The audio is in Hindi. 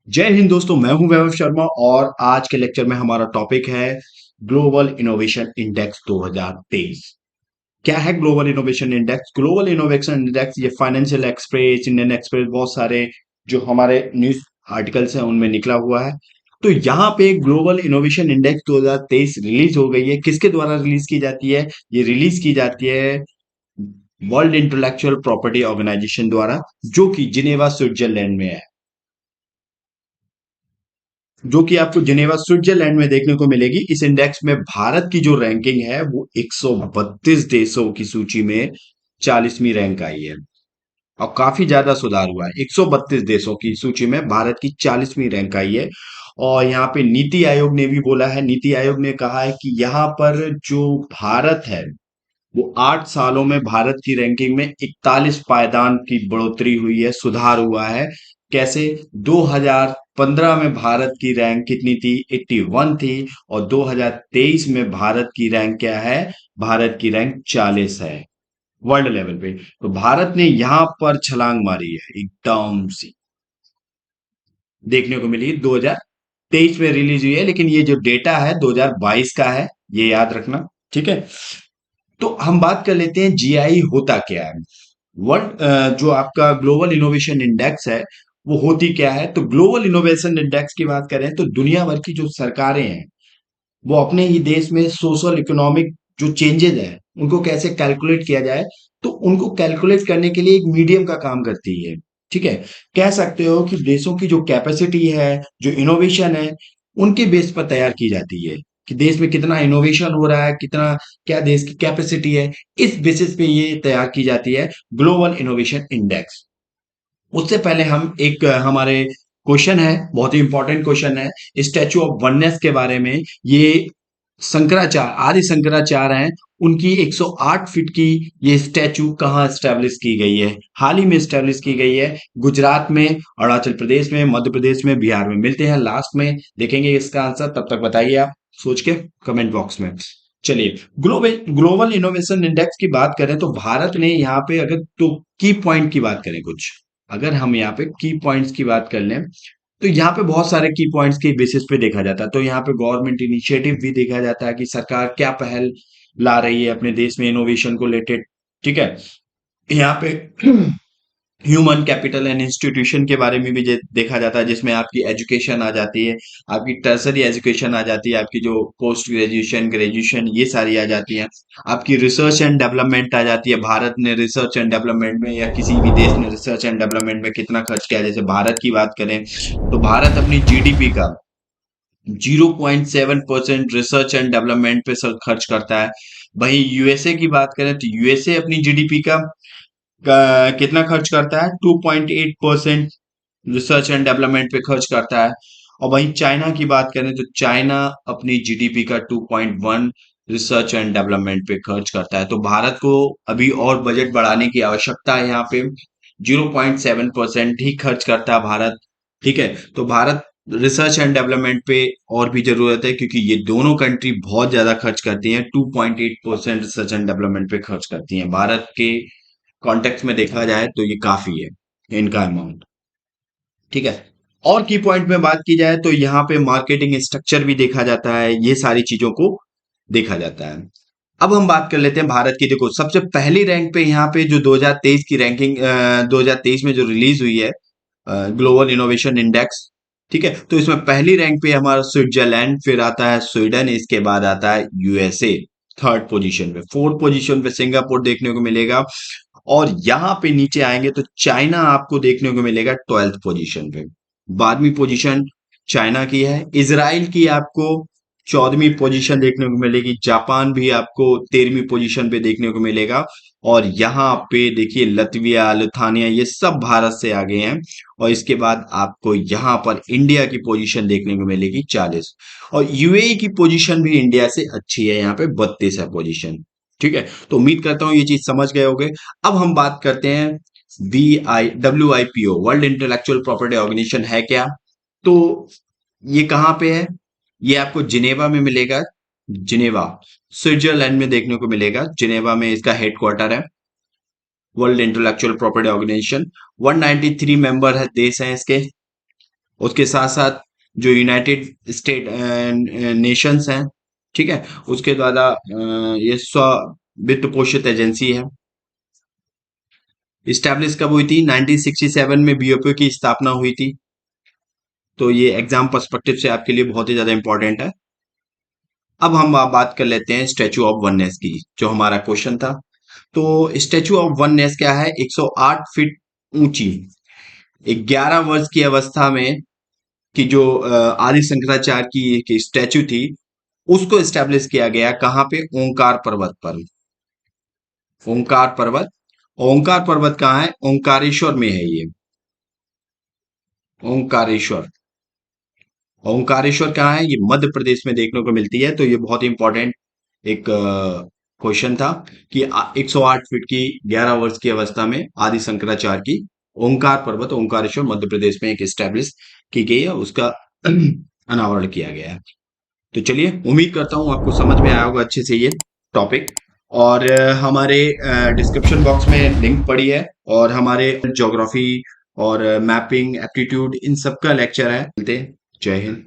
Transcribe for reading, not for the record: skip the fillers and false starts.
जय हिंद दोस्तों, मैं हूं वैभव शर्मा और आज के लेक्चर में हमारा टॉपिक है ग्लोबल इनोवेशन इंडेक्स 2023। क्या है global innovation index? Global innovation index ये फाइनेंशियल एक्सप्रेस, इंडियन एक्सप्रेस, बहुत सारे जो हमारे न्यूज आर्टिकल्स हैं उनमें निकला हुआ है। तो यहाँ पे ग्लोबल इनोवेशन इंडेक्स 2023 रिलीज हो गई है। किसके द्वारा रिलीज की जाती है? ये रिलीज की जाती है वर्ल्ड इंटेलेक्चुअल प्रॉपर्टी ऑर्गेनाइजेशन द्वारा, जो कि जिनेवा स्विट्जरलैंड में है। जो कि आपको जिनेवा स्विट्जरलैंड में देखने को मिलेगी। इस इंडेक्स में भारत की जो रैंकिंग है वो 132 देशों की सूची में 40वीं रैंक आई है और काफी ज्यादा सुधार हुआ है। 132 देशों की सूची में भारत की 40वीं रैंक आई है। और यहाँ पे नीति आयोग ने भी बोला है, नीति आयोग ने कहा है कि यहाँ पर जो भारत है वो 8 सालों में भारत की रैंकिंग में 41 पायदान की बढ़ोतरी हुई है, सुधार हुआ है। कैसे? 2015 में भारत की रैंक कितनी थी? 81 थी। और 2023 में भारत की रैंक क्या है? भारत की रैंक 40 है वर्ल्ड लेवल पे। तो भारत ने यहां पर छलांग मारी है एकदम सी, देखने को मिली। 2023 में रिलीज हुई है, लेकिन ये जो डेटा है 2022 का है, ये याद रखना। ठीक है, तो हम बात कर लेते हैं जीआई होता क्या है। वर्ल्ड जो आपका ग्लोबल इनोवेशन इंडेक्स है वो होती क्या है? तो ग्लोबल इनोवेशन इंडेक्स की बात करें तो दुनिया भर की जो सरकारें हैं वो अपने ही देश में सोशल इकोनॉमिक जो चेंजेस है उनको कैसे कैलकुलेट किया जाए, तो उनको कैलकुलेट करने के लिए एक मीडियम का काम करती है। ठीक है, कह सकते हो कि देशों की जो कैपेसिटी है, जो इनोवेशन है, उनके बेस पर तैयार की जाती है कि देश में कितना इनोवेशन हो रहा है, कितना, क्या देश की कैपेसिटी है। इस बेसिस पे ये तैयार की जाती है ग्लोबल इनोवेशन इंडेक्स। उससे पहले हम एक हमारे क्वेश्चन है, बहुत ही इंपॉर्टेंट क्वेश्चन है स्टैचू ऑफ वननेस के बारे में। ये शंकराचार्य, आदि शंकराचार्य हैं, उनकी 108 फीट की ये स्टैचू कहाँ स्टैब्लिश की गई है? हाल ही में स्टैब्लिश की गई है गुजरात में, अरुणाचल प्रदेश में, मध्य प्रदेश में, बिहार में। मिलते हैं लास्ट में, देखेंगे इसका आंसर। तब तक बताइए आप सोच के कमेंट बॉक्स में। चलिए, ग्लोबल ग्लोबल इनोवेशन इंडेक्स की बात करें तो भारत ने यहाँ पे, अगर तो की पॉइंट की बात करें कुछ, अगर हम यहाँ पे की पॉइंट्स की बात कर लें तो यहाँ पे बहुत सारे की पॉइंट्स के बेसिस पे देखा जाता है। तो यहाँ पे गवर्नमेंट इनिशिएटिव भी देखा जाता है कि सरकार क्या पहल ला रही है अपने देश में इनोवेशन को रिलेटेड। ठीक है, यहाँ पे ह्यूमन कैपिटल एंड इंस्टीट्यूशन के बारे में भी देखा जाता है, जिसमें आपकी एजुकेशन आ जाती है, आपकी टर्सरी एजुकेशन आ जाती है, आपकी जो पोस्ट ग्रेजुएशन, ग्रेजुएशन, ये सारी आ जाती है। आपकी रिसर्च एंड डेवलपमेंट आ जाती है, भारत ने रिसर्च एंड डेवलपमेंट में या किसी भी देश ने रिसर्च एंड डेवलपमेंट में कितना खर्च किया। जैसे भारत की बात करें तो भारत अपनी जीडीपी का 0.7% रिसर्च एंड डेवलपमेंट पे खर्च करता है। वहीं यूएसए की बात करें तो यूएसए अपनी जीडीपी का कितना खर्च करता है? 2.8% रिसर्च एंड डेवलपमेंट पे खर्च करता है। और वहीं चाइना की बात करें तो चाइना अपनी जीडीपी का 2.1 रिसर्च एंड डेवलपमेंट पे खर्च करता है। तो भारत को अभी और बजट बढ़ाने की आवश्यकता है। यहाँ पे 0.7% ही खर्च करता है भारत। ठीक है, तो भारत रिसर्च एंड डेवलपमेंट पे और भी जरूरत है, क्योंकि ये दोनों कंट्री बहुत ज्यादा खर्च करती हैं। 2.8% रिसर्च एंड डेवलपमेंट पे खर्च करती हैं। भारत के कॉन्टेक्स्ट में देखा जाए तो ये काफी है इनका अमाउंट। ठीक है, और की पॉइंट में बात की जाए तो यहाँ पे मार्केटिंग स्ट्रक्चर भी देखा जाता है, ये सारी चीजों को देखा जाता है। अब हम बात कर लेते हैं भारत की। देखो, सबसे पहली रैंक पे यहाँ पे जो 2023 की रैंकिंग 2023 में जो रिलीज हुई है ग्लोबल इनोवेशन इंडेक्स। ठीक है, तो इसमें पहली रैंक पे हमारा स्विट्जरलैंड, फिर आता है स्वीडन, इसके बाद आता है यूएसए थर्ड पोजीशन पे। फोर्थ पोजीशन पे सिंगापुर देखने को मिलेगा। और यहां पे नीचे आएंगे तो चाइना आपको देखने को मिलेगा 12th पोजीशन पे। 12वीं पोजीशन चाइना की है। इजराइल की आपको 14वीं पोजीशन देखने को मिलेगी। जापान भी आपको 13वीं पोजीशन पे देखने को मिलेगा। और यहाँ पे देखिए लतविया, लिथुआनिया, ये सब भारत से आगे हैं। और इसके बाद आपको यहाँ पर इंडिया की पोजीशन देखने को मिलेगी 40। और यूएई की पोजीशन भी इंडिया से अच्छी है, यहाँ पे 32 है पोजीशन। ठीक है, तो उम्मीद करता हूं ये चीज समझ गए होंगे। अब हम बात करते हैं WIPO, world intellectual property organisation है क्या? तो ये कहाँ पे है? ये आपको जिनेवा में मिलेगा। जिनेवा स्विट्जरलैंड में देखने को मिलेगा। जिनेवा में इसका हेडक्वार्टर है, world intellectual property organisation. 193 member है, देश हैं इसके। उसके साथ साथ जो यूनाइटेड स्टेट नेशंस हैं, ठीक है, उसके द्वारा ये स्व वित्त पोषित एजेंसी है। इस्टेब्लिश कब हुई थी? 1967 में बीओपी की स्थापना हुई थी। तो ये एग्जाम पर्सपेक्टिव से आपके लिए बहुत ही ज्यादा इंपॉर्टेंट है। अब हम बात कर लेते हैं स्टैचू ऑफ वननेस की, जो हमारा क्वेश्चन था। तो स्टैचू ऑफ वननेस क्या है? 108 फीट ऊंची 11 वर्ष की अवस्था में कि जो आदि शंकराचार्य की एक स्टैचू थी, उसको एस्टेब्लिश किया गया कहाँ पे? ओंकार पर्वत पर। ओंकार पर्वत। ओंकार पर्वत कहाँ है? ओंकारेश्वर में है ये। ओंकारेश्वर। ओंकारेश्वर कहाँ है? ये मध्य प्रदेश में देखने को मिलती है। तो ये बहुत ही इंपॉर्टेंट एक क्वेश्चन था कि 108 फीट की 11 वर्ष की अवस्था में आदि शंकराचार्य की ओंकार पर्वत ओंकारेश्वर मध्य प्रदेश में एक स्टैब्लिश की गई है, उसका अनावरण किया गया है। तो चलिए, उम्मीद करता हूँ आपको समझ में आया होगा अच्छे से ये टॉपिक। और हमारे डिस्क्रिप्शन बॉक्स में लिंक पड़ी है, और हमारे ज्योग्राफी और मैपिंग एप्टीट्यूड इन सब का लेक्चर है। मिलते हैं। जय हिंद।